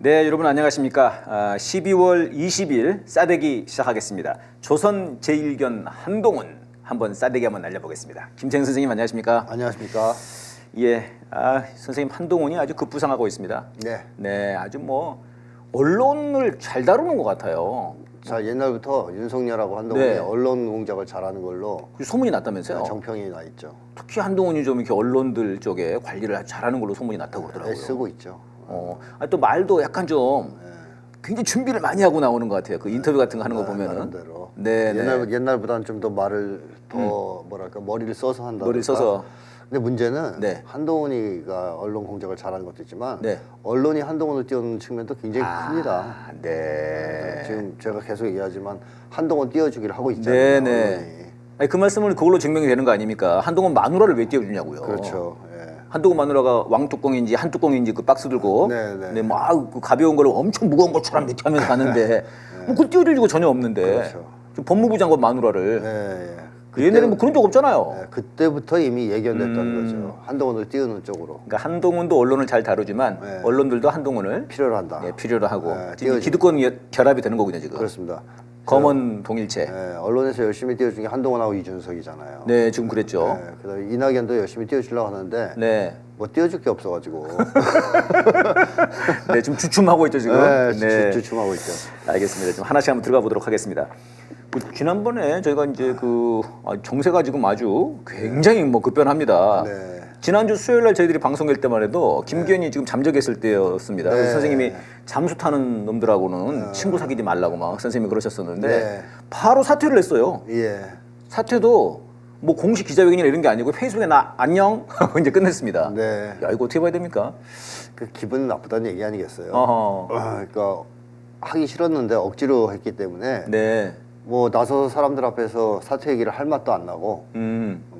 네, 여러분 안녕하십니까. 12월 20일 싸대기 시작하겠습니다. 조선 제1견 한동훈 한번 싸대기 한번 날려보겠습니다. 김태형 선생님 안녕하십니까. 안녕하십니까. 예, 선생님 한동훈이 아주 급부상하고 있습니다. 네. 네, 아주 뭐 언론을 잘 다루는 것 같아요. 자, 옛날부터 윤석열하고 한동훈이 네. 언론 공작을 잘하는 걸로 그 소문이 났다면서요. 정평이 나 있죠. 특히 한동훈이 좀 이렇게 언론들 쪽에 관리를 아주 잘하는 걸로 소문이 났다고 그러더라고요. 애쓰고 있죠. 또 말도 약간 좀 굉장히 준비를 많이 하고 나오는 것 같아요. 그 인터뷰 같은 거 하는 거 보면은. 나름대로. 네, 옛날보다는 좀 더 말을 더 뭐랄까 머리를 써서 한다. 머리를 써서. 근데 문제는 네. 한동훈이가 언론 공작을 잘하는 것도 있지만 네. 언론이 한동훈을 띄우는 측면도 굉장히 큽니다. 네. 지금 제가 계속 얘기하지만 한동훈 띄워주기를 하고 있잖아요. 네네. 언론이. 아니, 그 말씀을 그걸로 증명이 되는 거 아닙니까? 한동훈 마누라를 왜 띄워주냐고요. 그렇죠. 예. 한동훈 마누라가 왕뚜껑인지 한뚜껑인지 그 박스 들고 네네. 막 그 가벼운 거를 엄청 무거운 것처럼 이렇게 하면서 가는데 뭐 그걸 띄워줄 이유가 전혀 없는데 그렇죠. 지금 법무부 장관 마누라를 예. 얘네는 뭐 그런 적 없잖아요. 네, 그때부터 이미 예견됐다는 거죠. 한동훈을 띄우는 쪽으로 그러니까 한동훈도 언론을 잘 다루지만 네. 언론들도 한동훈을 필요로 한다. 필요로 하고 네, 지금 띄워주고. 기득권 결합이 되는 거군요 지금. 그렇습니다. 검언 동일체. 네, 언론에서 열심히 띄워준 게 한동훈하고 이준석이잖아요. 네, 지금 그랬죠. 네, 그다음에 이낙연도 열심히 띄워주려고 하는데 네. 뭐 띄워줄 게 없어가지고 네, 지금 주춤하고 있죠 지금. 네, 주춤하고 있죠. 알겠습니다. 좀 하나씩 한번 들어가 보도록 하겠습니다. 지난번에 저희가 이제 정세가 지금 아주 굉장히 뭐 급변합니다. 네. 지난주 수요일 날 저희들이 방송할 때만 해도 김기현이 지금 잠적했을 때였습니다. 네. 그래서 선생님이 잠수 타는 놈들하고는 친구 사귀지 말라고 막 선생님이 그러셨었는데 네. 바로 사퇴를 했어요. 예. 사퇴도 뭐 공식 기자회견이나 이런 게 아니고 페이스북에 나 안녕 하고 이제 끝냈습니다. 네. 야, 이거 어떻게 봐야 됩니까? 그 기분 나쁘다는 얘기 아니겠어요? 어허. 그러니까 하기 싫었는데 억지로 했기 때문에 네. 뭐 나서서 사람들 앞에서 사퇴 얘기를 할 맛도 안 나고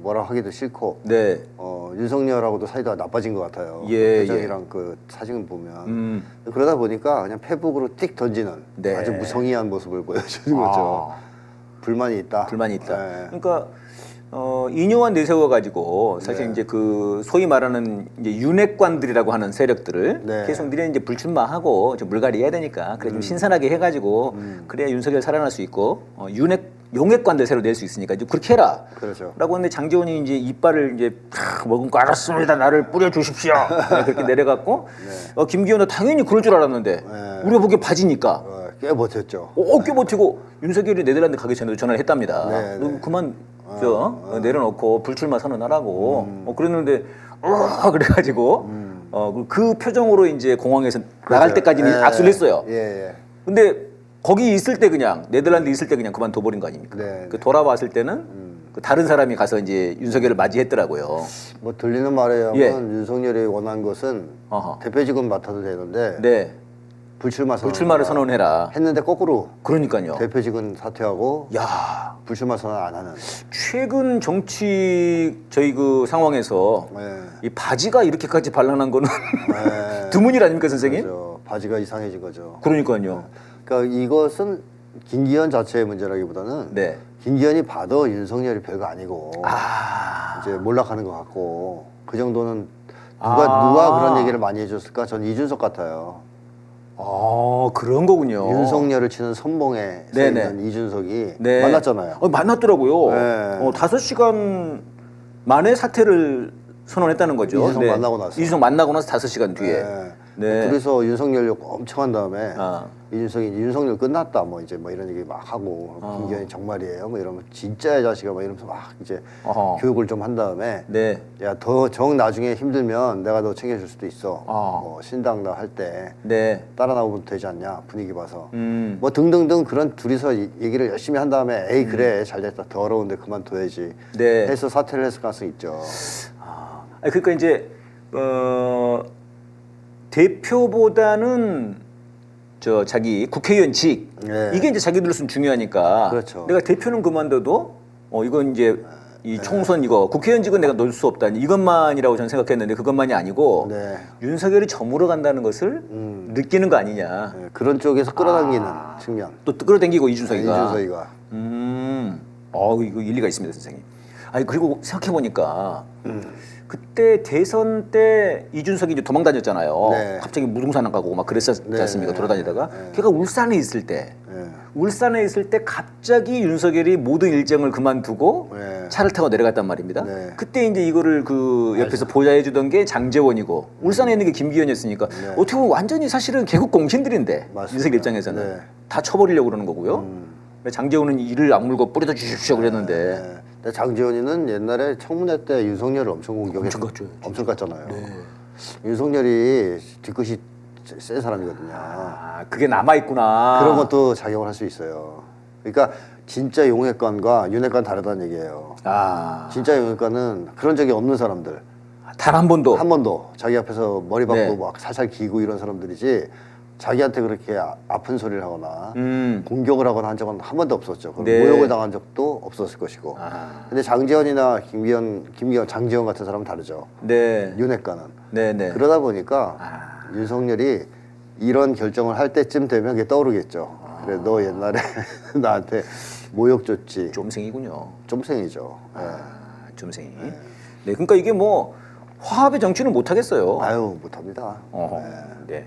뭐라 하기도 싫고 네. 윤석열하고도 사이가 나빠진 것 같아요. 예, 회장이랑 그 사진을 보면 그러다 보니까 그냥 페북으로 띡 던지는 네. 아주 무성의한 모습을 보여주는 거죠. 불만이 있다. 불만이 있다. 네. 그러니까 2년간 내세워 가지고 사실 네. 이제 그 소위 말하는 이제 윤핵관들이라고 하는 세력들을 네. 계속 니네 이제 불출마하고 좀 물갈이 해야 되니까 그래 좀 신선하게 해가지고 그래야 윤석열 살아날 수 있고 용핵관들 새로 낼 수 있으니까 이제 그렇게 해라. 그렇죠. 라고 했는데 장재원이 이제 이빨을 이제 머금고 알았습니다. 나를 뿌려주십시오. 네, 그렇게 내려갔고 김기현도 당연히 그럴 줄 알았는데 네. 우리가 보기에 바지니까 꽤 버텼죠. 꽤 버티고 윤석열이 네덜란드 가기 전에도 전화를 했답니다. 네, 너 네. 그만 내려놓고 불출마 선언하라고 그랬는데 그래가지고 그 표정으로 이제 공항에서 나갈 그렇죠. 때까지는 예, 악수를 했어요. 예. 근데 거기 있을 때 그냥 네덜란드 있을 때 그냥 그만둬 버린 거 아닙니까? 네, 그 돌아왔을 때는 그 다른 사람이 가서 이제 윤석열을 맞이했더라고요. 뭐 들리는 말에 의하면 예. 윤석열이 원한 것은 어허. 대표직은 맡아도 되는데 네, 불출마를 선언해라. 했는데 거꾸로 그러니까요. 대표직은 사퇴하고 야, 불출마 선언 안 하는. 최근 정치 저희 그 상황에서 네. 이 바지가 이렇게까지 반란한 거는 네. 드문 일 아닙니까, 선생님? 그렇죠. 바지가 이상해진 거죠. 그러니까요. 그러니까 이것은 김기현 자체의 문제라기보다는 네. 김기현이 봐도 윤석열이 별거 아니고 아, 이제 몰락하는 것 같고 그 정도는 누가 그런 얘기를 많이 해줬을까? 전 이준석 같아요. 그런 거군요. 윤석열을 치는 선봉에 서 네네. 있는 이준석이 네. 만났잖아요. 만났더라고요. 네. 5시간 만에 사퇴를 선언했다는 거죠. 이준석 만나고 나서. 이준석 만나고 나서 5시간 뒤에. 네. 네. 그래서 윤석열 욕 엄청 한 다음에 아. 이준석이 윤석열 끝났다 뭐 이제 뭐 이런 얘기 막 하고 김기현이 정말이에요 뭐 이러면 진짜야 자식아 뭐 이러면서 막 이제 어허. 교육을 좀 한 다음에 네. 야 더 정 나중에 힘들면 내가 너 챙겨줄 수도 있어 아. 뭐 신당 나 할 때 네. 따라 나오면 되지 않냐 분위기 봐서 음. 뭐 등등등 그런 둘이서 얘기를 열심히 한 다음에 에이 그래 잘됐다 더러운데 그만둬야지 네. 해서 사퇴를 했을 가능성이 있죠. 그러니까 이제 대표보다는 자기 국회의원직 네. 이게 이제 자기들로서는 중요하니까 그렇죠. 내가 대표는 그만둬도 이건 이제 이 총선 이거 국회의원직은 내가 놓을 수 없다 이것만이라고 저는 생각했는데 그것만이 아니고 네. 윤석열이 저물어 간다는 것을 느끼는 거 아니냐. 네, 그런 쪽에서 끌어당기는 측면. 또 끌어당기고 이준석이가. 이준석이가. 이거 일리가 있습니다, 선생님. 아니 그리고 생각해 보니까 그때 대선 때 이준석이 이제 도망 다녔잖아요. 네. 갑자기 무등산 가고 막 그랬었지 네, 않습니까? 네, 돌아다니다가 네. 걔가 울산에 있을 때 예. 울산에 있을 때 갑자기 윤석열이 모든 일정을 그만두고 네. 차를 타고 내려갔단 말입니다. 네. 그때 이제 이거를 그 옆에서 보좌해주던 게 장제원이고 울산에 있는 게 김기현이었으니까 네. 어떻게 보면 완전히 사실은 개국 공신들인데 맞습니다. 윤석열 입장에서는 네. 다 쳐버리려고 그러는 거고요. 장제원은 이를 악물고 뿌려다 주십시오 그랬는데 네. 근데 장지원이는 옛날에 청문회 때 윤석열을 엄청 공격했 엄청 깠죠. 엄청 깠잖아요. 네. 윤석열이 뒤끝이 센 사람이거든요. 아 그게 남아있구나. 그런 것도 작용을 할 수 있어요. 그러니까 진짜 용핵관과 윤핵관 다르다는 얘기예요. 아, 진짜 용핵관은 그런 적이 없는 사람들. 단 한 번도. 한 번도 자기 앞에서 머리 박고 네. 막 살살 기고 이런 사람들이지 자기한테 그렇게 아픈 소리를 하거나 공격을 하거나 한 적은 한 번도 없었죠. 그리고 네. 모욕을 당한 적도 없었을 것이고. 아. 근데 장지원이나 김기현, 장지원 같은 사람은 다르죠. 네. 윤핵관은. 네네. 그러다 보니까 아. 윤석열이 이런 결정을 할 때쯤 되면 그게 떠오르겠죠. 그래 너 옛날에 나한테 모욕 줬지. 좀생이군요. 좀생이죠. 예. 아, 좀생이. 네. 그러니까 이게 뭐 화합의 정치는 못 하겠어요. 아유 못합니다. 어허. 네.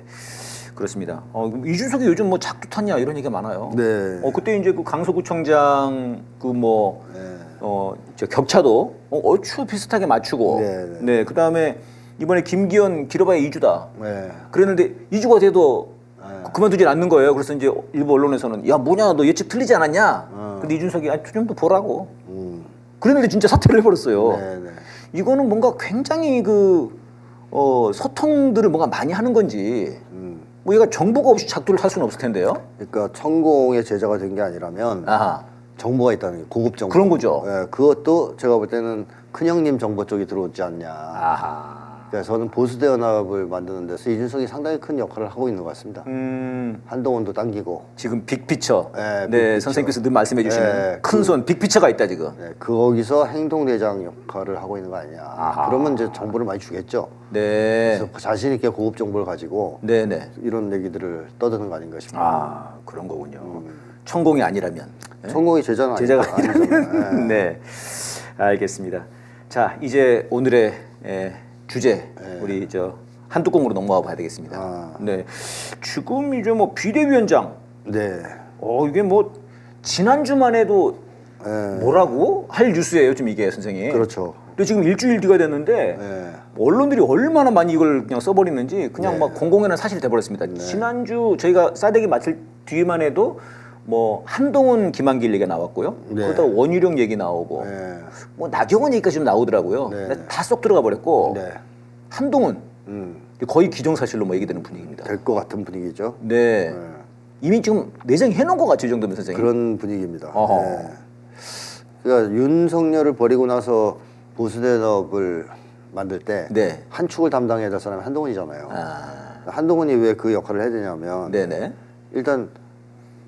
그렇습니다. 이준석이 요즘 뭐 작두 탔냐 이런 얘기가 많아요. 네. 그때 이제 그 강서구청장 그 뭐 저 격차도 얼추 비슷하게 맞추고. 네, 네. 네. 그다음에 이번에 김기현 길어봐야 2주다. 네. 그랬는데 2주가 돼도 네. 그만두질 않는 거예요. 그래서 이제 일부 언론에서는 야 뭐냐 너 예측 틀리지 않았냐. 근데 이준석이 좀 더 보라고. 그랬는데 진짜 사퇴를 해버렸어요. 네, 네. 이거는 뭔가 굉장히 소통들을 뭔가 많이 하는 건지 뭐 얘가 정보가 없이 작두를 할 수는 없을 텐데요. 그러니까 천공의 제자가 된 게 아니라면 아하. 정보가 있다는 게 고급 정보. 그런 거죠. 예, 그것도 제가 볼 때는 큰형님 정보 쪽이 들어오지 않냐. 아하. 그러니까 저는 보수대 연합을 만드는 데서 이준석이 상당히 큰 역할을 하고 있는 것 같습니다. 한동훈도 당기고. 지금 빅피처. 네, 네, 빅피처. 선생님께서 늘 말씀해 주시는 네, 큰 손 빅피처가 있다 지금. 네, 거기서 행동대장 역할을 하고 있는 거 아니냐. 아하. 그러면 이제 정보를 많이 주겠죠. 네. 그래서 자신 있게 고급 정보를 가지고 네네. 이런 얘기들을 떠드는 거 아닌가 싶어요. 아 그런 거군요. 천공이 아니라면. 천공이 제자는 제자가 아니잖아요. 네. 네, 알겠습니다. 자, 이제 오늘의 주제 우리 저 한뚜껑으로 넘어가 봐야 되겠습니다. 아. 네, 지금 이제 뭐 비대위원장, 네. 이게 뭐 지난주만 해도 네. 뭐라고 할 뉴스예요, 지금 이게 선생님. 그렇죠. 근데 지금 일주일 뒤가 됐는데 네. 언론들이 얼마나 많이 이걸 그냥 써버리는지 그냥 네. 막 공공연한 사실이 돼버렸습니다. 지난주 저희가 싸대기 마칠 뒤만 해도 뭐 한동훈, 김한길 얘기가 나왔고요. 네. 그러다 원희룡 얘기 나오고 네. 뭐 나경원 얘기까지 좀 나오더라고요. 네. 근데 다 쏙 들어가 버렸고 네. 한동훈 음. 거의 기정사실로 뭐 얘기되는 분위기입니다. 될 것 같은 분위기죠. 네. 네. 이미 지금 내정 해놓은 것 같죠, 이 정도면 선생님. 그런 분위기입니다. 어허. 네. 그러니까 윤석열을 버리고 나서 보수대업을 만들 때 네. 한 축을 담당해야 될 사람이 한동훈이잖아요. 아, 한동훈이 왜 그 역할을 해야 되냐면 네네. 일단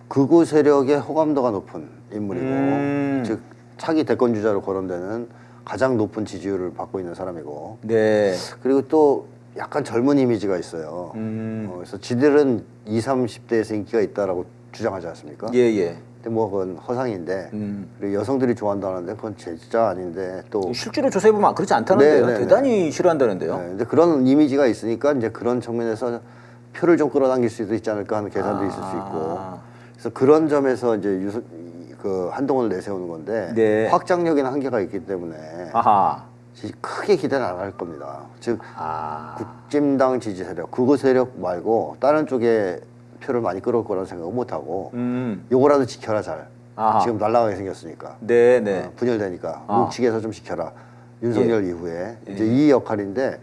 극우 세력의 호감도가 높은 인물이고 즉 차기 대권 주자로 거론되는 가장 높은 지지율을 받고 있는 사람이고 네. 그리고 또 약간 젊은 이미지가 있어요. 그래서 지들은 20, 30대에서 인기가 있다라고 주장하지 않습니까? 예, 예. 근데 뭐 그건 허상인데 그리고 여성들이 좋아한다는데 그건 진짜 아닌데 또 실제로 조사해보면 그렇지 않다는데요. 네, 네, 대단히 싫어한다는데요. 네, 근데 그런 이미지가 있으니까 이제 그런 측면에서 표를 좀 끌어당길 수도 있지 않을까 하는 계산도 있을 수 있고 그래서 그런 점에서 이제 그 한동훈을 내세우는 건데 네. 확장력에는 한계가 있기 때문에 아하. 크게 기대는 안 할 겁니다. 즉 아. 국진당 지지 세력, 극우 세력 말고 다른 쪽에 표를 많이 끌어올 거라는 생각은 못 하고 요거라도 지켜라 잘. 아하. 지금 날아가게 생겼으니까. 네네. 분열되니까 아. 뭉치게해서 좀 지켜라. 윤석열 이후에 이제 이 역할인데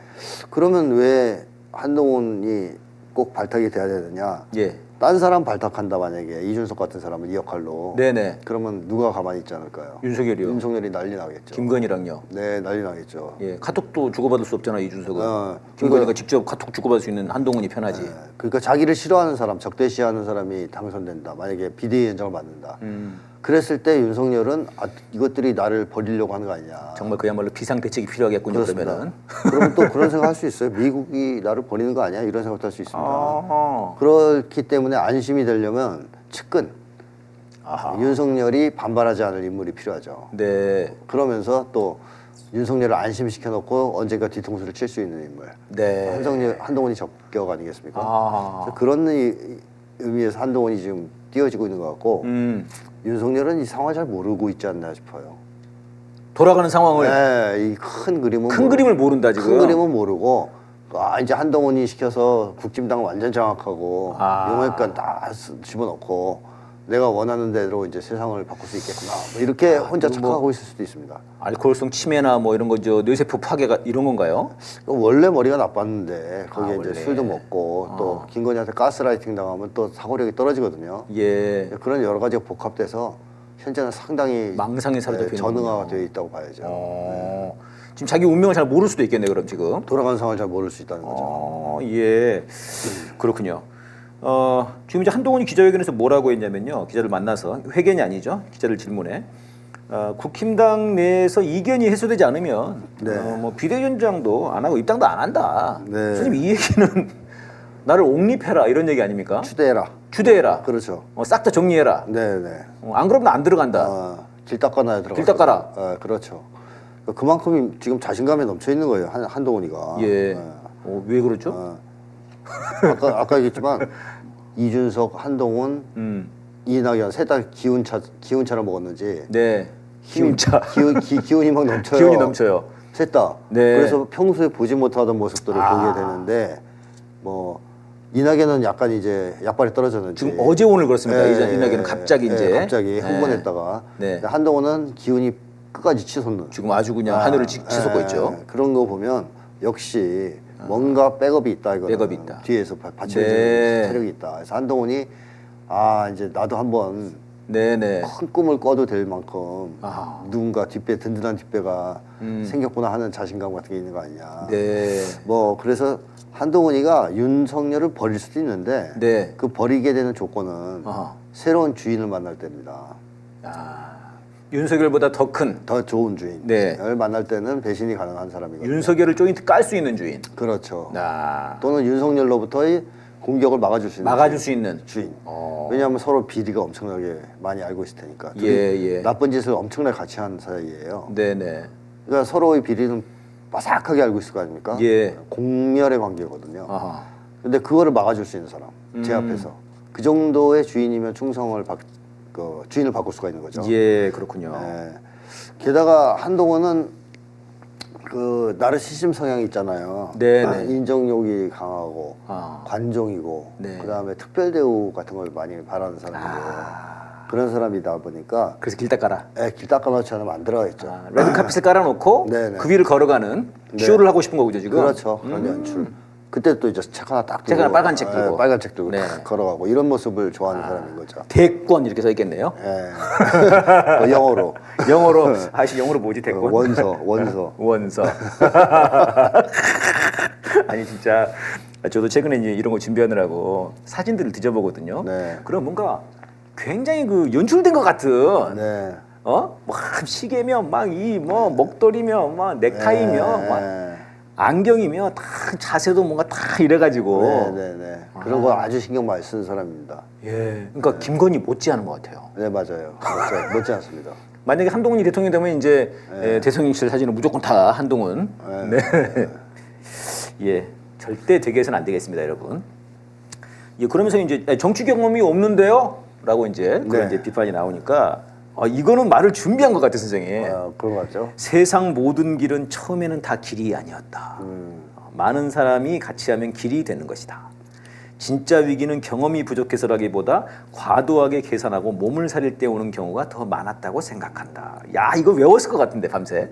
그러면 왜 한동훈이 꼭 발탁이 돼야 되느냐? 예. 딴 사람 발탁한다 만약에 이준석 같은 사람은 이 역할로. 네네. 그러면 누가 가만히 있지 않을까요? 윤석열이요. 윤석열이 난리 나겠죠. 김건희랑요. 네, 난리 나겠죠. 예. 카톡도 주고받을 수 없잖아 이준석은. 김건희가 그러니까 직접 카톡 주고받을 수 있는 한동훈이 편하지. 그러니까 자기를 싫어하는 사람, 적대시하는 사람이 당선된다. 만약에 비대위원장을 맡는다. 그랬을 때 윤석열은 이것들이 나를 버리려고 하는 거 아니냐. 정말 그야말로 비상 대책이 필요하겠군요. 그렇습니다. 그러면은. 그러면 또 그런 생각 할 수 있어요. 미국이 나를 버리는 거 아니야? 이런 생각도 할 수 있습니다. 아하. 그렇기 때문에 안심이 되려면 측근 아하. 윤석열이 반발하지 않을 인물이 필요하죠. 네. 그러면서 또 윤석열을 안심시켜 놓고 언젠가 뒤통수를 칠 수 있는 인물. 네. 한동훈이 적격 아니겠습니까? 아. 그래서 그런 의미에서 한동훈이 지금 띄어지고 있는 것 같고 윤석열은 이 상황을 잘 모르고 있지 않나 싶어요. 돌아가는 상황을 네, 이 큰 그림은 큰 그림을 모른다 지금. 큰 그림은 모르고 이제 한동훈이 시켜서 국진당 완전 장악하고 용역관 다 집어넣고 내가 원하는 대로 이제 세상을 바꿀 수 있겠구나. 뭐 이렇게 혼자 착각하고 있을 수도 있습니다. 알코올성 치매나 뭐 이런 거 저 뇌세포 파괴가 이런 건가요? 원래 머리가 나빴는데 거기에 원래. 이제 술도 먹고 또 김건희한테 가스라이팅 당하면 또 사고력이 떨어지거든요. 예. 그런 여러 가지가 복합돼서 현재는 상당히 망상에 사로잡히는 전응화가 되어 있다고 봐야죠. 지금 자기 운명을 잘 모를 수도 있겠네요. 그럼 지금. 돌아가는 상황을 잘 모를 수 있다는 거죠. 예. 그렇군요. 지금 이제 한동훈이 기자회견에서 뭐라고 했냐면요. 기자를 만나서 회견이 아니죠. 기자를 질문해. 국힘당 내에서 이견이 해소되지 않으면 뭐 비대위원장도 안 하고 입당도 안 한다. 네. 선생님 이 얘기는 나를 옹립해라 이런 얘기 아닙니까? 추대해라. 추대해라. 그렇죠. 싹 다 정리해라. 네네. 안 그러면 안 들어간다. 길 닦아놔야 들어가. 길 닦아라. 그렇죠. 그만큼 지금 자신감에 넘쳐 있는 거예요. 한동훈이가. 예. 왜 그러죠? 아까 얘기했지만 이준석, 한동훈, 이낙연 셋 다 기운차를 먹었는지. 네. 기운차. 기운이 막 넘쳐요. 기운이 넘쳐요. 셋 다. 네. 그래서 평소에 보지 못하던 모습들을 보게 되는데 뭐 이낙연은 약간 이제 약발이 떨어졌는지. 지금 어제 오늘 그렇습니다. 이낙연은 갑자기 이제 갑자기 흥분했다가 네. 한동훈은 기운이 끝까지 치솟는. 지금 아주 그냥 하늘을 치솟고 있죠. 그런 거 보면 역시 뭔가 백업이 있다 이거. 백업이 있다. 뒤에서 받쳐주는 세력이 있다. 그래서 한동훈이 이제 나도 한번 네네. 큰 꿈을 꿔도 될 만큼 누군가 든든한 뒷배가 생겼구나 하는 자신감 같은 게 있는 거 아니냐. 네. 뭐 그래서 한동훈이가 윤석열을 버릴 수도 있는데 네. 그 버리게 되는 조건은 새로운 주인을 만날 때입니다. 윤석열보다 더 큰 더 좋은 주인을 네. 만날 때는 배신이 가능한 사람이거든요. 윤석열을 조인트 깔 수 있는 주인. 그렇죠. 아. 또는 윤석열로부터의 공격을 막아줄 수 있는 막아줄 수 있는 주인. 왜냐하면 서로 비리가 엄청나게 많이 알고 있을 테니까. 둘이 예. 나쁜 짓을 엄청나게 같이 한 사이예요. 네네. 그러니까 서로의 비리는 빠삭하게 알고 있을 거 아닙니까? 예. 공멸의 관계거든요. 아하. 근데 그거를 막아줄 수 있는 사람, 제 앞에서 그 정도의 주인이면 주인을 바꿀 수가 있는 거죠. 예, 그렇군요. 네. 게다가 한동훈은 그 나르시즘 성향이 있잖아요. 네네. 인정욕이 강하고 관종이고 네. 그다음에 특별 대우 같은 걸 많이 바라는 사람이에요. 그런 사람이다 보니까 그래서 길 닦아라. 길 닦아놓지 않으면 안 들어가겠죠. 레드카펫을 깔아놓고 네네. 그 위를 걸어가는 쇼를 하고 싶은 거죠 지금. 그렇죠. 그런 연출. 그때 또 이제 책 하나 딱 들고 책 하나 빨간 책 들고. 빨간 책 들고 네. 탁 걸어가고 이런 모습을 좋아하는 사람인 거죠. 대권 이렇게 써 있겠네요. 영어로 영어로 영어로 뭐지 대권? 원서. 아니 진짜 저도 최근에 이제 이런 거 준비하느라고 사진들을 뒤져보거든요. 네. 그럼 뭔가 굉장히 그 연출된 것 같은. 네. 뭐 시계면 막 이 뭐 목도리면 막 넥타이며 막 안경이며 다 자세도 뭔가 다 이래가지고. 네네네. 그런 거 아주 신경 많이 쓰는 사람입니다. 예. 그러니까 김건희 못지않은 것 같아요. 네 맞아요. 못지 않습니다. 만약에 한동훈이 대통령이 되면 이제 대통령실 사진은 무조건 다 한동훈. 네. 예. 절대 되게 해서는 안 되겠습니다, 여러분. 예. 그러면서 이제 정치 경험이 없는데요?라고 이제 그런 이제 비판이 나오니까 이거는 말을 준비한 것 같아, 선생님. 그런 거 같죠. 세상 모든 길은 처음에는 다 길이 아니었다. 많은 사람이 같이 하면 길이 되는 것이다. 진짜 위기는 경험이 부족해서라기보다 과도하게 계산하고 몸을 사릴 때 오는 경우가 더 많았다고 생각한다. 야, 이거 외웠을 것 같은데 밤새.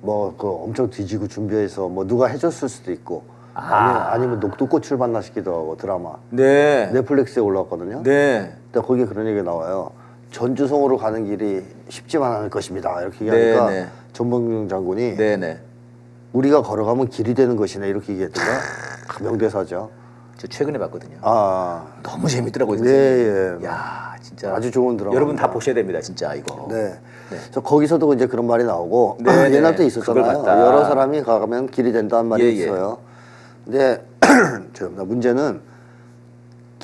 뭐 그 엄청 뒤지고 준비해서 뭐 누가 해줬을 수도 있고 아니면 녹두꽃을 만나 싶기도 하고 드라마. 네. 넷플릭스에 올라왔거든요. 네. 근데 거기에 그런 얘기가 나와요. 전주성으로 가는 길이 쉽지만 않을 것입니다. 이렇게 얘기하니까 전범균 장군이 네네. 우리가 걸어가면 길이 되는 것이네 이렇게 얘기했던가. 명대사죠. 저 최근에 봤거든요. 너무 재밌더라고요. 네, 예. 야, 진짜 아주 좋은 드라마. 여러분 다 보셔야 됩니다, 진짜 이거. 네. 그래서 거기서도 이제 그런 말이 나오고 네, 옛날 때 그걸 있었잖아요. 봤다. 여러 사람이 가면 길이 된다는 말이 예, 있어요. 근데 문제는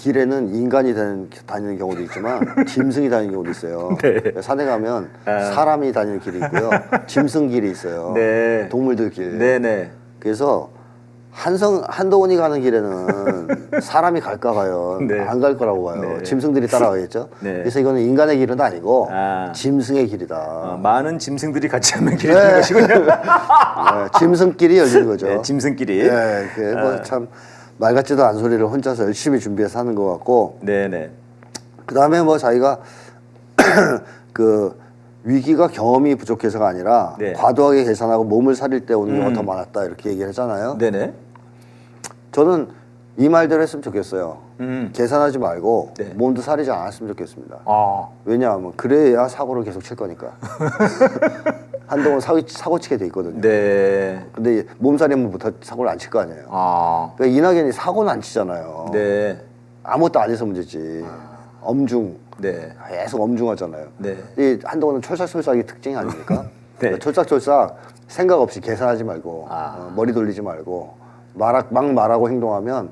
길에는 인간이 다니는 경우도 있지만 짐승이 다니는 경우도 있어요. 네. 산에 가면 사람이 다니는 길이 있고요. 짐승 길이 있어요. 네. 동물들 길. 네네. 그래서 한동훈이 가는 길에는 사람이 갈까 과연 네. 안 갈 거라고 봐요. 네. 짐승들이 따라가겠죠. 네. 그래서 이거는 인간의 길은 아니고 아. 짐승의 길이다. 많은 짐승들이 같이 하는 길이 되는 것이군요. 네, 짐승끼리 열리는 거죠. 네, 짐승끼리. 네, 뭐참 말 같지도 않은 소리를 혼자서 열심히 준비해서 하는 것 같고. 네네. 그 다음에 뭐 자기가 그 위기가 경험이 부족해서가 아니라 네. 과도하게 계산하고 몸을 사릴 때 오는 경우가 더 많았다 이렇게 얘기를 했잖아요. 네네. 저는 이 말대로 했으면 좋겠어요. 음. 계산하지 말고 네. 몸도 사리지 않았으면 좋겠습니다. 아. 왜냐하면 그래야 사고를 계속 칠 거니까. 한동안 사고 치게 돼 있거든요. 네. 근데 몸살이면 부터 사고를 안 칠 거 아니에요. 아. 그러니까 이낙연이 사고는 안 치잖아요. 네. 아무것도 안 해서 문제지. 엄중. 네. 계속 엄중하잖아요. 네. 이 한동훈은 촐싹촐싹이 특징이 아닙니까? 네. 그러니까 촐싹촐싹 생각 없이 계산하지 말고 아. 머리 돌리지 말고 막 말하고 행동하면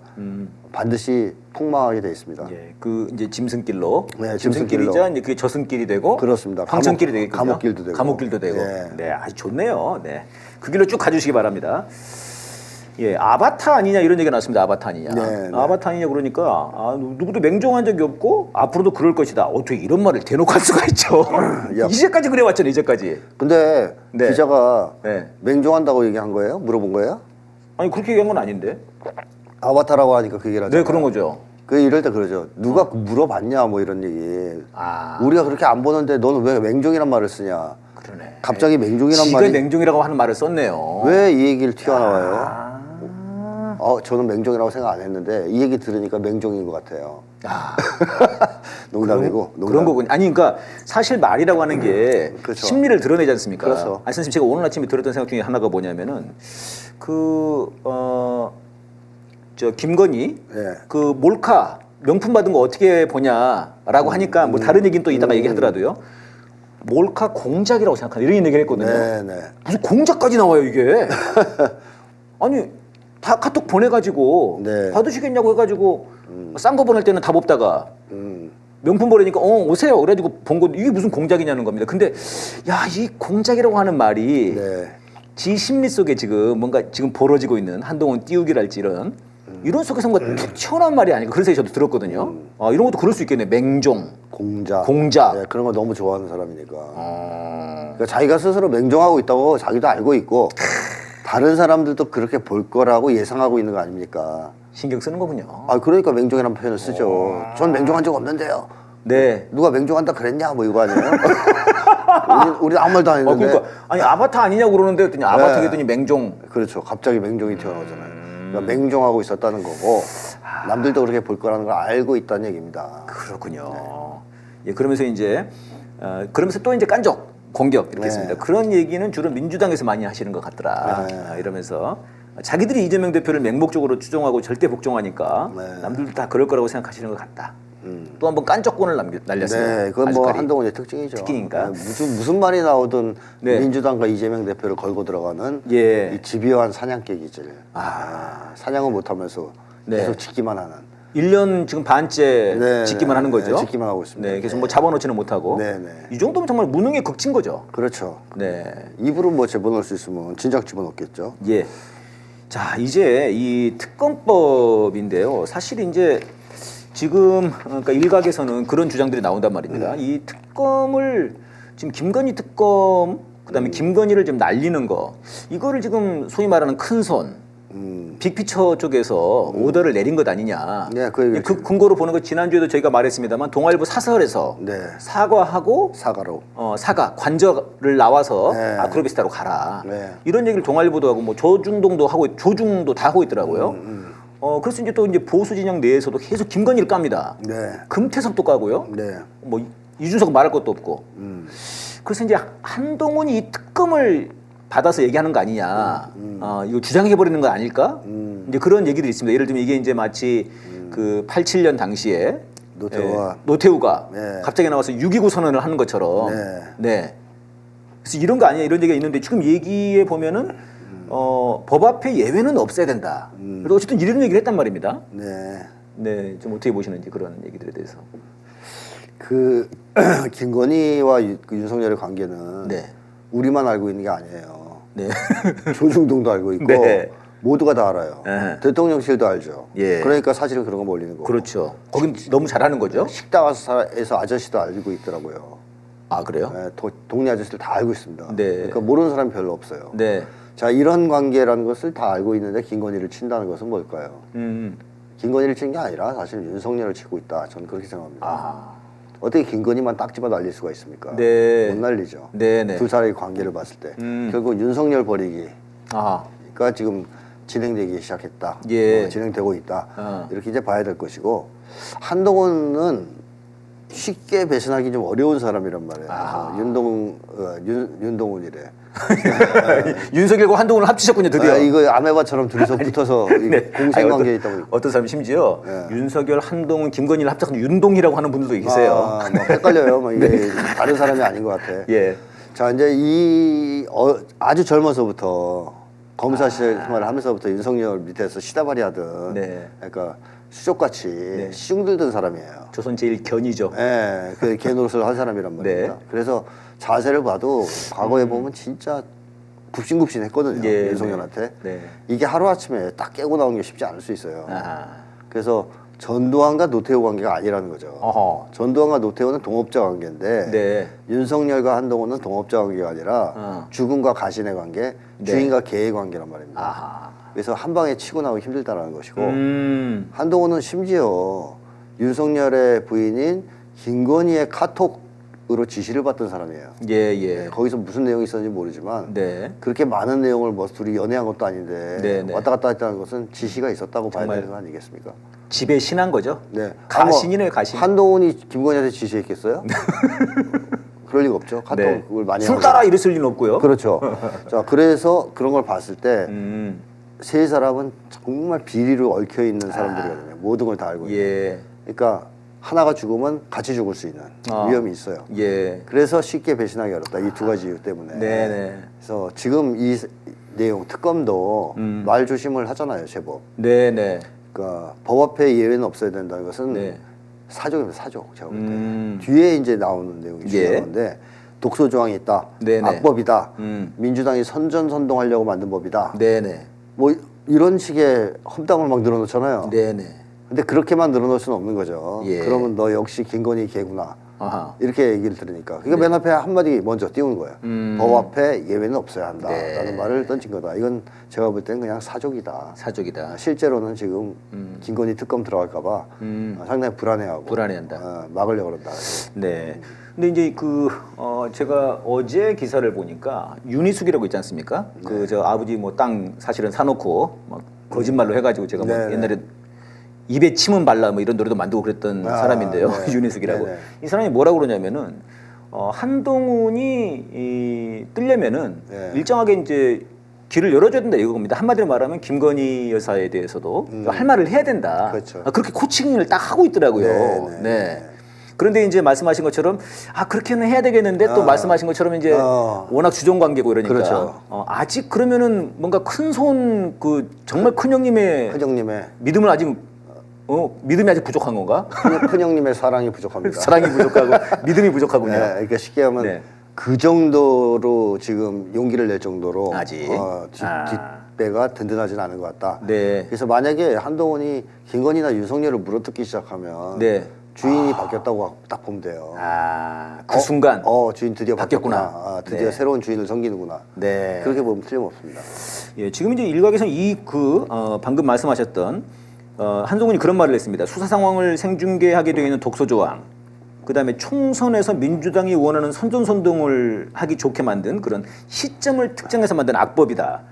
반드시 폭망하게 돼 있습니다. 예. 그 이제 짐승길로. 네, 짐승길이자 이제 그게 저승길이 되고. 그렇습니다. 황천길이 되겠군요. 감옥길도 되고. 감옥길도 되고. 예. 네. 아주 좋네요. 네. 그 길로 쭉 가주시기 바랍니다. 예, 아바타 아니냐 이런 얘기가 나왔습니다. 아바타 아니냐. 네, 네. 아바타 아니냐 그러니까 누구도 맹종한 적이 없고 앞으로도 그럴 것이다. 어떻게 이런 말을 대놓고 할 수가 있죠. 야. 이제까지 그래왔잖아요. 이제까지. 근데 네. 기자가 네. 맹종한다고 얘기한 거예요? 물어본 거예요? 아니 그렇게 얘기한 건 아닌데. 아바타라고 하니까 그 얘기를 하잖아요. 네, 그런 거죠. 그 이럴 때 그러죠. 누가 물어봤냐 뭐 이런 얘기. 아. 우리가 그렇게 안 보는데 너는 왜 맹종이란 말을 쓰냐. 그러네. 갑자기 맹종이란 지가 말이 맹종이라고 하는 말을 썼네요. 왜 이 얘기를 튀어나와요? 아. 저는 맹종이라고 생각 안 했는데 이 얘기 들으니까 맹종인 것 같아요. 아. 농담이고. 농담. 그런 거군요. 아니 그러니까 사실 말이라고 하는 게 그렇죠. 심리를 드러내지 않습니까? 그렇죠. 아니 선생님 제가 오늘 아침에 들었던 생각 중에 하나가 뭐냐면은 저 김건희 예. 그 몰카 명품 받은 거 어떻게 보냐라고 하니까 뭐 다른 얘기는 또 이따가 얘기하더라도요. 몰카 공작이라고 생각하는 이런 얘기를 했거든요. 네네. 무슨 공작까지 나와요 이게? 아니 다 카톡 보내가지고 네. 받으시겠냐고 해가지고 싼 거 보낼 때는 답 없다가 명품 보내니까 오세요 그래가지고 본 거 이게 무슨 공작이냐는 겁니다. 근데 야 이 공작이라고 하는 말이 네. 지 심리 속에 지금 뭔가 지금 벌어지고 있는 한동훈 띄우기랄지 이런 속에서 뭔가 툭 튀어나온 말이 아닐까 그래서 저도 들었거든요. 이런 것도 그럴 수 있겠네. 맹종, 공작. 공작. 네, 그런 거 너무 좋아하는 사람이니까. 그러니까 자기가 스스로 맹종하고 있다고 자기도 알고 있고 다른 사람들도 그렇게 볼 거라고 예상하고 있는 거 아닙니까? 신경 쓰는 거군요. 그러니까 맹종이라는 표현을 쓰죠. 전 맹종한 적 없는데요. 네. 누가 맹종한다 그랬냐 뭐 이거 아니에요? 우리 아무 말도 안 했는데. 그러니까 아니 아바타 아니냐고 그러는데 했더니 아바타 했더니 맹종. 그렇죠. 갑자기 맹종이 튀어나오잖아요. 그러니까 맹종하고 있었다는 거고 남들도 그렇게 볼 거라는 걸 알고 있다는 얘기입니다. 그렇군요. 예, 그러면서 이제 그러면서 또 이제 깐족 공격 이렇게 네. 했습니다. 그런 얘기는 주로 민주당에서 많이 하시는 것 같더라. 네. 이러면서 자기들이 이재명 대표를 맹목적으로 추종하고 절대 복종하니까 네. 남들도 다 그럴 거라고 생각하시는 것 같다. 또 한번 깐족권을 날렸어요. 네, 그건 뭐 아주까리. 한동훈의 특징이죠. 특징이니까. 네, 무슨 말이 나오든 네. 민주당과 이재명 대표를 걸고 들어가는 예. 이 집요한 사냥개 기질. 네, 사냥을 못하면서 네. 계속 짓기만 하는. 1년 지금 반째 네, 짓기만 하는 거죠. 네, 짓기만 하고 있습니다. 네, 그래서 뭐 잡아놓지는 못하고. 네, 네. 이 정도면 정말 무능의 극치인 거죠. 그렇죠. 네. 입으로 뭐 집어넣을 수 있으면 진작 집어넣겠죠. 예. 자, 이제 이 특검법인데요. 사실 이제 지금 그러니까 일각에서는 그런 주장들이 나온단 말입니다. 이 특검을 지금 김건희 특검 그다음에 김건희를 좀 날리는 거 이거를 지금 소위 말하는 큰손 빅피처 쪽에서 오더를 내린 것 아니냐. 네, 그 얘기를 그 근거로 보는 거 지난주에도 저희가 말했습니다만 동아일보 사설에서 네. 사과하고 사과로. 사과 관저를 나와서 네. 아크로비스타로 가라. 네. 이런 얘기를 동아일보도 하고 뭐 조중동도 하고 조중도 다 하고 있더라고요. 그래서 이제 또 이제 보수 진영 내에서도 계속 김건희를 깝니다. 네. 금태섭도 까고요. 네. 뭐 이준석 말할 것도 없고. 그래서 이제 한동훈이 이 특검을 받아서 얘기하는 거 아니냐. 이거 주장해 버리는 거 아닐까? 이제 그런 얘기들이 있습니다. 예를 들면 이게 이제 마치 그 87년 당시에 노태우가 네. 갑자기 나와서 6.29 선언을 하는 것처럼. 네. 네. 그래서 이런 거 아니야 이런 얘기가 있는데 지금 얘기에 보면은 법 앞에 예외는 없어야 된다. 그래서 어쨌든 이런 얘기를 했단 말입니다. 네. 네, 좀 어떻게 보시는지 그런 얘기들에 대해서. 그 김건희와 그 윤석열의 관계는 네. 우리만 알고 있는 게 아니에요. 네. 조중동도 알고 있고 네. 모두가 다 알아요. 네. 대통령실도 알죠. 예. 그러니까 사실은 그런 거 몰리는 거고. 그렇죠. 거긴 너무 잘하는 거죠? 식당에서 아저씨도 알고 있더라고요. 아, 그래요? 네, 동네 아저씨들 다 알고 있습니다. 네. 그러니까 모르는 사람이 별로 없어요. 네. 자, 이런 관계라는 것을 다 알고 있는데 김건희를 친다는 것은 뭘까요? 김건희를 친 게 아니라 사실 윤석열을 치고 있다. 저는 그렇게 생각합니다. 아. 어떻게 김건희만 딱 집어 날릴 수가 있습니까? 네. 못 날리죠. 네, 네. 두 사람의 관계를 봤을 때 결국 윤석열 버리기가 아. 지금 진행되기 시작했다. 예. 진행되고 있다. 어. 이렇게 이제 봐야 될 것이고 한동훈은 쉽게 배신하기 좀 어려운 사람이란 말이에요. 윤동훈이래. 윤석열과 한동훈을 합치셨군요, 드디어. 이거 아메바처럼 둘이서 붙어서 네. 공생관계에 있다 보니까. 어떤 사람 심지어 네. 윤석열, 한동훈, 김건희를 합쳐서 윤동이라고 하는 분들도 계세요. 뭐 헷갈려요. 뭐 이게 다른 사람이 아닌 것 같아. 예. 자, 이제 아주 젊어서부터 검사 생활을 하면서부터 윤석열 밑에서 시다발이 하던 네. 그러니까 수족같이 시중 들던 사람이에요. 조선 제일 견이죠. 예, 그 개노릇을 한 사람이란 말입니다. 네. 그래서 자세를 봐도 과거에 보면 진짜 굽신굽신했거든요. 예, 윤석열한테. 네. 이게 하루아침에 딱 깨고 나오는 게 쉽지 않을 수 있어요. 아하. 그래서 전두환과 노태우 관계가 아니라는 거죠. 어허. 전두환과 노태우는 동업자 관계인데 네. 윤석열과 한동훈은 동업자 관계가 아니라 죽음과 가신의 관계, 주인과 개의 관계란 말입니다. 아하. 그래서 한 방에 치고 나오기 힘들다라는 것이고 한동훈은 심지어 윤석열의 부인인 김건희의 카톡으로 지시를 받던 사람이에요. 예, 예. 거기서 무슨 내용이 있었는지 모르지만 네. 그렇게 많은 내용을 뭐 둘이 연애한 것도 아닌데 네, 네. 왔다 갔다 했다는 것은 지시가 있었다고 봐야 정말 되는 거 아니겠습니까? 집에 신한 거죠? 네. 가신이네요, 가신. 한동훈이 김건희한테 지시했겠어요? 그럴 리가 없죠. 카톡을 네. 많이 술 하고. 따라 이랬을 리는 없고요. 그렇죠. 자, 그래서 그런 걸 봤을 때 세 음. 사람은 정말 비리로 얽혀 있는 사람들이거든요. 모든 걸 다 알고 있는. 예. 그러니까 하나가 죽으면 같이 죽을 수 있는 위험이 있어요. 예. 그래서 쉽게 배신하기 어렵다. 이 두 가지 이유 때문에. 네네. 그래서 지금 이 내용 특검도 말 조심을 하잖아요, 제법. 네네. 그러니까 법 앞에 예외는 없어야 된다는 것은 네. 사족입니다, 사족. 제가 볼 때. 뒤에 이제 나오는 내용이 중요한 건데 독소 조항이 있다. 네네. 악법이다. 민주당이 선전선동하려고 만든 법이다. 네네. 뭐 이런 식의 험담을 막 늘어놓잖아요. 네네. 근데 그렇게만 늘어놓을 수는 없는 거죠. 예. 그러면 너 역시 김건희 개구나. 아하. 이렇게 얘기를 들으니까. 그러니까 맨 앞에 한마디 먼저 띄운 거예요. 법 앞에 예외는 없어야 한다라는 말을 던진 거다. 이건 제가 볼 때는 그냥 사족이다. 사족이다. 실제로는 지금 김건희 특검 들어갈까봐 상당히 불안해하고 불안해한다. 막으려고 그런다. 네. 근데 이제 제가 어제 기사를 보니까 윤희숙이라고 있지 않습니까? 그 저 아버지 뭐 땅 사실은 사놓고 막 거짓말로 해가지고 제가 뭐 네, 옛날에 입에 침은 발라 뭐 이런 노래도 만들고 그랬던 사람인데요. 네. 윤희숙이라고. 네, 네. 이 사람이 뭐라고 그러냐면은 한동훈이 뜨려면은 네. 일정하게 이제 길을 열어줘야 된다 이겁니다. 한마디로 말하면 김건희 여사에 대해서도 할 말을 해야 된다. 그렇죠. 그렇게 코칭을 딱 하고 있더라고요. 네, 네, 네. 그런데 이제 말씀하신 것처럼 그렇게는 해야 되겠는데 또 말씀하신 것처럼 이제 워낙 주종 관계고 이러니까 그렇죠. 아직 그러면은 뭔가 큰 손 정말 큰 형님의 큰형님의 믿음을 아직 믿음이 아직 부족한 건가? 큰형님의 사랑이 부족합니다. 사랑이 부족하고 믿음이 부족하군요. 네, 그러니까 쉽게 하면 네. 그 정도로 지금 용기를 낼 정도로 아직? 뒷배가 든든하지는 않은 것 같다. 네. 그래서 만약에 한동훈이 김건희나 윤석열을 물어뜯기 시작하면 네. 주인이 바뀌었다고 딱 보면 돼요. 그 순간 주인 드디어 바뀌었구나. 바뀌었구나. 드디어 네. 새로운 주인을 섬기는구나. 네. 그렇게 보면 틀림없습니다. 예, 지금 이제 일각에서는 방금 말씀하셨던 한동훈이 그런 말을 했습니다. 수사 상황을 생중계하게 되어 있는 독소 조항, 그다음에 총선에서 민주당이 원하는 선전선동을 하기 좋게 만든 그런 시점을 특정해서 만든 악법이다.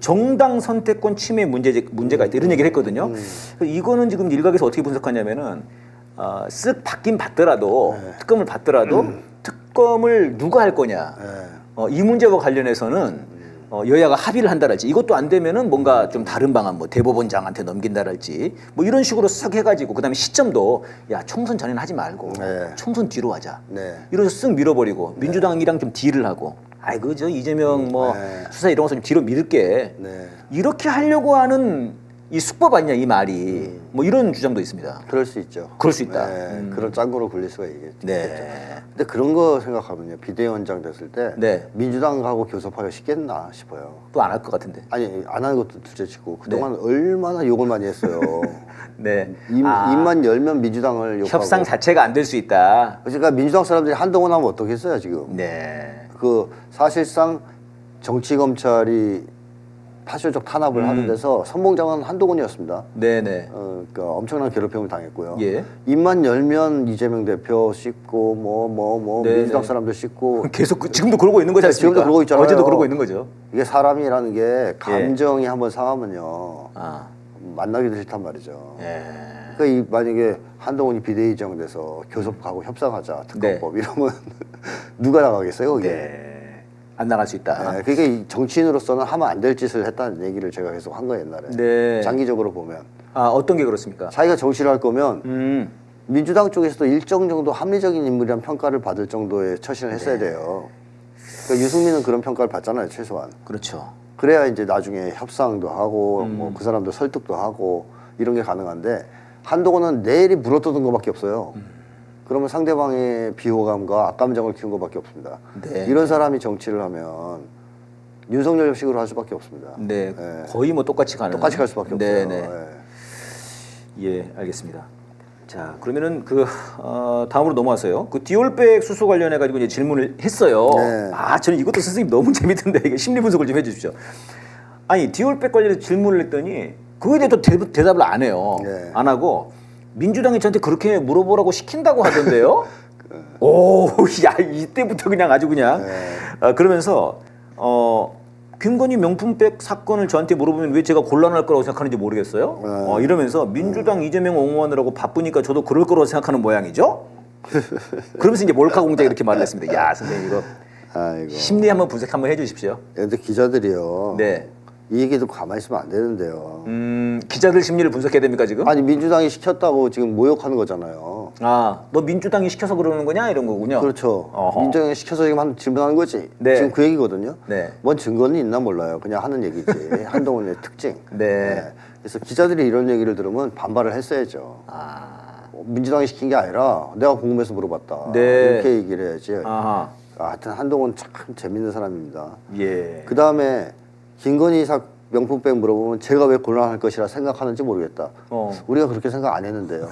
정당 선택권 침해 문제가 있다. 이런 얘기를 했거든요. 이거는 지금 일각에서 어떻게 분석하냐면은 쓱 받긴 받더라도 특검을 받더라도 특검을 누가 할 거냐. 이 문제와 관련해서는 여야가 합의를 한다랄지 이것도 안 되면은 뭔가 좀 다른 방안 뭐 대법원장한테 넘긴다랄지 뭐 이런 식으로 쓱 해가지고 그다음에 시점도 야 총선 전에는 하지 말고 총선 뒤로 하자. 이러면서 쓱 밀어버리고 민주당이랑 좀 딜을 하고 아이고 저 이재명 뭐 수사 이런 거 좀 뒤로 밀게 이렇게 하려고 하는 이 수법 아니냐 이 말이 뭐 이런 주장도 있습니다. 그럴 수 있죠. 그럴 수 있다. 네, 그런 짱구로 굴릴 수가 있겠죠. 네. 근데 그런 거 생각하면요. 비대위원장 됐을 때 네. 민주당하고 교섭하기가 쉽겠나 싶어요. 또 안 할 것 같은데. 아니 안 하는 것도 둘째치고 그동안 얼마나 욕을 많이 했어요. 네. 입만 열면 민주당을 욕하고. 협상 자체가 안 될 수 있다. 그러니까 민주당 사람들이 한동훈 하면 어떻겠어요 지금. 네. 그 사실상 정치 검찰이 파쇼적 탄압을 하는 데서 선봉장은 한동훈이었습니다. 네네. 그러니까 엄청난 괴롭힘을 당했고요. 예. 입만 열면 이재명 대표 씻고 네네. 민주당 사람들 씻고 계속 지금도 그러고 있는 거지 않습니까? 지금도 그러고 있잖아요. 어제도 그러고 있는 거죠. 이게 사람이라는 게 감정이 한번 상하면요 아. 만나기도 싫단 말이죠. 예. 그러니까 만약에 한동훈이 비대위장 돼서 교섭하고 협상하자 특검법 이러면 누가 나가겠어요 거기에? 네. 안 나갈 수 있다. 네, 그게 이 정치인으로서는 하면 안 될 짓을 했다는 얘기를 제가 계속 한 거예요 옛날에. 네. 장기적으로 보면 아 어떤 게 그렇습니까? 자기가 정치를 할 거면 민주당 쪽에서도 일정 정도 합리적인 인물이란 평가를 받을 정도의 처신을 했어야 돼요. 그러니까 유승민은 그런 평가를 받잖아요 최소한. 그렇죠. 그래야 이제 나중에 협상도 하고 뭐 그 사람도 설득도 하고 이런 게 가능한데 한동훈은 내일이 물어뜯은 것밖에 없어요. 그러면 상대방의 비호감과 악감정을 키운 것밖에 없습니다. 네. 이런 사람이 정치를 하면 윤석열식으로 할 수밖에 없습니다. 네. 네. 거의 뭐 똑같이 가는. 똑같이 갈 수밖에 없어요. 네네. 네. 예, 알겠습니다. 자, 그러면은 다음으로 넘어와서요. 그 디올백 수소 관련해 가지고 이제 질문을 했어요. 네. 아, 저는 이것도 선생님 너무 재밌던데 이게 심리 분석을 좀 해주십시오. 아니 디올백 관련해서 질문을 했더니 그거에 대해서 대답을 안 해요. 네. 안 하고 민주당이 저한테 그렇게 물어보라고 시킨다고 하던데요. 오, 야 이때부터 그냥 아주 그냥 그러면서 김건희 명품백 사건을 저한테 물어보면 왜 제가 곤란할 거라고 생각하는지 모르겠어요. 이러면서 민주당 이재명 옹호하느라고 바쁘니까 저도 그럴 거라고 생각하는 모양이죠. 그러면서 이제 몰카 공작 이렇게 말을 했습니다. 야 선생님 이거 아이고. 심리 한번 분석 한번 해주십시오. 근데 기자들이요. 네. 이 얘기도 가만히 있으면 안 되는데요. 기자들 심리를 분석해야 됩니까 지금? 아니 민주당이 시켰다고 지금 모욕하는 거잖아요. 아, 너 민주당이 시켜서 그러는 거냐 이런 거군요. 그렇죠. 어허. 민주당이 시켜서 지금 질문하는 거지. 네. 지금 그 얘기거든요. 네. 뭔 증거는 있나 몰라요. 그냥 하는 얘기지. 한동훈의 특징. 네. 그래서 기자들이 이런 얘기를 들으면 반발을 했어야죠. 아, 민주당이 시킨 게 아니라 내가 궁금해서 물어봤다. 네. 이렇게 얘기를 해야지. 아하, 하여튼 한동훈 참 재밌는 사람입니다. 예. 그 다음에 김건희 명품백 물어보면 제가 왜 곤란할 것이라 생각하는지 모르겠다. 우리가 그렇게 생각 안 했는데요.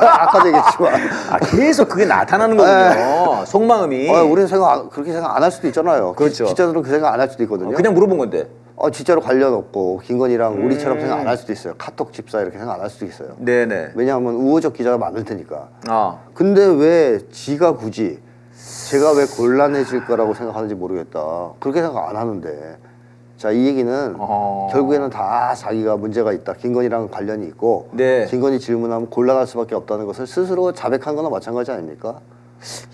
아까도 얘기했지만. 아, 계속 그게 나타나는 거군요. 속마음이. 우리는 그렇게 생각 안 할 수도 있잖아요. 그렇죠. 기자들은 그 생각 안 할 수도 있거든요. 그냥 물어본 건데. 진짜로 관련 없고 김건희랑 우리처럼 생각 안 할 수도 있어요. 카톡 집사 이렇게 생각 안 할 수도 있어요. 네네. 왜냐하면 우호적 기자가 많을 테니까. 아, 근데 왜 지가 굳이 제가 왜 곤란해질 거라고 생각하는지 모르겠다. 그렇게 생각 안 하는데. 자, 이 얘기는 결국에는 다 자기가 문제가 있다. 김건희랑 관련이 있고 네. 김건희 질문하면 곤란할 수밖에 없다는 것을 스스로 자백한 거나 마찬가지 아닙니까?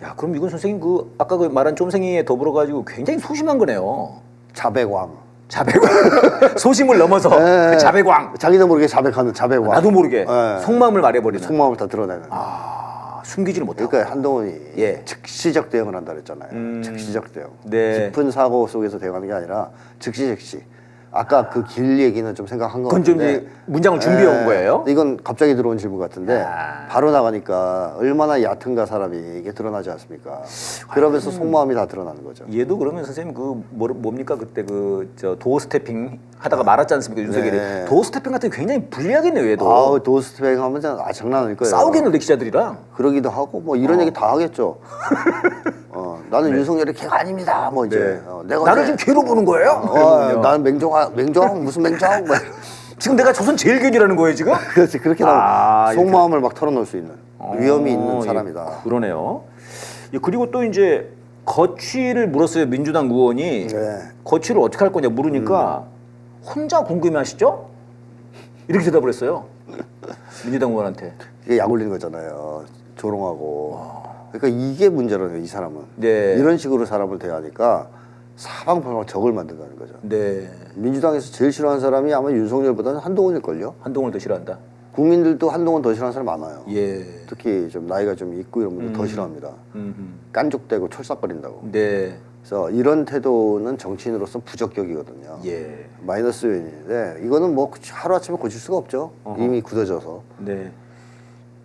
야, 그럼 이건 선생님 아까 그 말한 쫌생이에 더불어 가지고 굉장히 소심한 거네요. 자백왕. 자백왕. 소심을 넘어서 그 자백왕. 자기도 모르게 자백하는 자백왕. 나도 모르게 네. 속마음을 말해버리는. 속마음을 다 드러내는. 숨기지를 못하고. 그러니까 한동훈이 예. 즉시적 대응을 한다 그랬잖아요. 즉시적 대응. 네. 깊은 사고 속에서 대응하는 게 아니라 즉시. 아까 그 길 얘기는 좀 생각한 것 그건 좀 같은데. 이제 문장을 준비해 온 거예요? 이건 갑자기 들어온 질문 같은데 아. 바로 나가니까 얼마나 얕은가 사람이 이게 드러나지 않습니까? 그러면서 속마음이 다 드러나는 거죠. 얘도 그러면 선생님 뭡니까 그때 도어 스태핑 하다가 말았지 않습니까 윤석열이. 네. 도어 스태핑 같은 게 굉장히 불리하겠네요 얘도. 아우 도스트백 하면 장난 아닐 거예요. 싸우겠는데 기자들이랑. 그러기도 하고 뭐 이런 얘기 다 하겠죠. 나는 윤석열이 걔가 아닙니다. 뭐 이제 네. 내가 나를 지금 괴로 보는 거예요? 나는 맹정왕 무슨 맹정? 뭐. 지금 내가 조선 제일견이라는 거예요 지금? 그렇지 그렇게 나면 속마음을 막 털어놓을 수 있는 위험이 있는 예, 사람이다. 그러네요. 예, 그리고 또 이제 거취를 물었어요 민주당 의원이. 네. 거취를 어떻게 할 거냐 물으니까 혼자 궁금해하시죠? 이렇게 대답을 했어요. 민주당 의원한테. 이게 약 올리는 거잖아요. 조롱하고. 그러니까 이게 문제라는 거예요. 이 사람은. 네. 이런 식으로 사람을 대하니까 사방팔방 적을 만든다는 거죠. 네. 민주당에서 제일 싫어하는 사람이 아마 윤석열보다는 한동훈일걸요. 한동훈을 더 싫어한다. 국민들도 한동훈 더 싫어하는 사람 많아요. 예. 특히 좀 나이가 좀 있고 이런 분들 더 싫어합니다. 깐족대고 철싹거린다고. 네. 그래서 이런 태도는 정치인으로서 부적격이거든요. 예. 마이너스 요인인데 이거는 뭐 하루 아침에 고칠 수가 없죠. 이미 굳어져서. 네.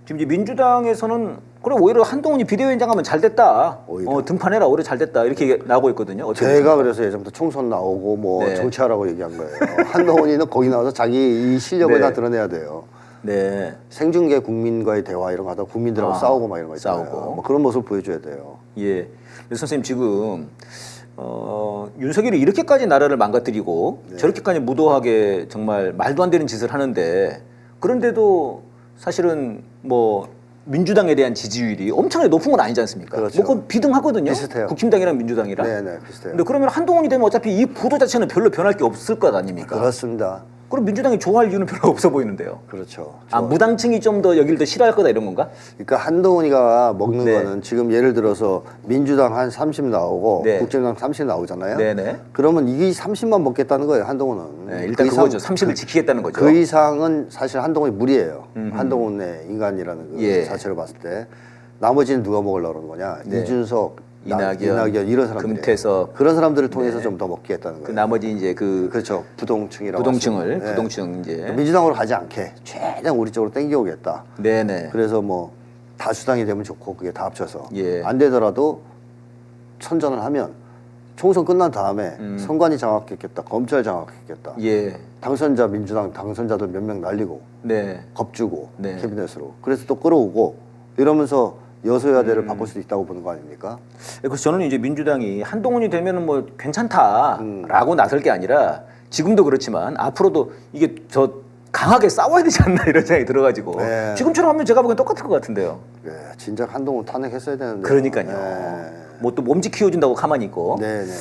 지금 이제 민주당에서는 그래 오히려 한동훈이 비대위원장 하면 잘 됐다. 오히려. 등판해라 오히려 잘 됐다 이렇게 나오고 있거든요. 어떻게 제가 보십니까? 그래서 예전부터 총선 나오고 뭐 네. 정치하라고 얘기한 거예요. 한동훈이는 거기 나와서 자기 이 실력을 네. 다 드러내야 돼요. 네. 생중계 국민과의 대화 이런 거 하다 국민들하고 싸우고 막 이런 거 있잖아요. 싸우고. 뭐 그런 모습 보여줘야 돼요. 예. 근데 선생님 지금 윤석열이 이렇게까지 나라를 망가뜨리고 저렇게까지 무도하게 정말 말도 안 되는 짓을 하는데 그런데도 사실은 뭐 민주당에 대한 지지율이 엄청나게 높은 건 아니지 않습니까? 그렇죠. 뭐 그건 비등하거든요. 비슷해요. 국힘당이랑 민주당이랑. 네네 비슷해요. 근데 그러면 한동훈이 되면 어차피 이 구도 자체는 별로 변할 게 없을 것 아닙니까? 그렇습니다. 그럼 민주당이 좋아할 이유는 별로 없어 보이는데요. 그렇죠. 아 무당층이 좀 더 여기를 더 싫어할 거다 이런 건가? 그러니까 한동훈이가 먹는 네. 거는 지금 예를 들어서 민주당 한 30 나오고 네. 국민의당 30 나오잖아요. 네네. 그러면 이 30만 먹겠다는 거예요 한동훈은. 네, 일단 그거죠. 30을 지키겠다는 거죠. 그 이상은 사실 한동훈이 무리예요. 한동훈의 인간이라는 그 예. 자체를 봤을 때 나머지는 누가 먹으려고 그러는 거냐? 네. 이준석, 이낙연, 이런 사람들. 금태섭. 그런 사람들을 통해서 좀 더 먹겠다는 그 거예요. 나머지 이제 그 그렇죠. 부동층이라고. 부동층을 하시죠. 네. 부동층 이제 민주당으로 가지 않게 최대한 우리 쪽으로 땡겨오겠다. 네네. 그래서 뭐 다수당이 되면 좋고 그게 다 합쳐서 예. 안 되더라도 선전을 하면 총선 끝난 다음에 선관위 장악했겠다, 검찰 장악했겠다, 예. 당선자 민주당 당선자들 몇 명 날리고 네. 겁주고 네. 캐비넷으로 그래서 또 끌어오고 이러면서 여소야대를 바꿀 수도 있다고 보는 거 아닙니까? 그래서 저는 이제 민주당이 한동훈이 되면은 뭐 괜찮다라고 나설 게 아니라 지금도 그렇지만 앞으로도 이게 저 강하게 싸워야 되지 않나 이런 생각이 들어가지고 네. 지금처럼 하면 제가 보기엔 똑같을 것 같은데요. 네, 진작 한동훈 탄핵했어야 되는데. 그러니까요. 뭐 또 몸집 키워준다고 가만히 있고. 네, 네.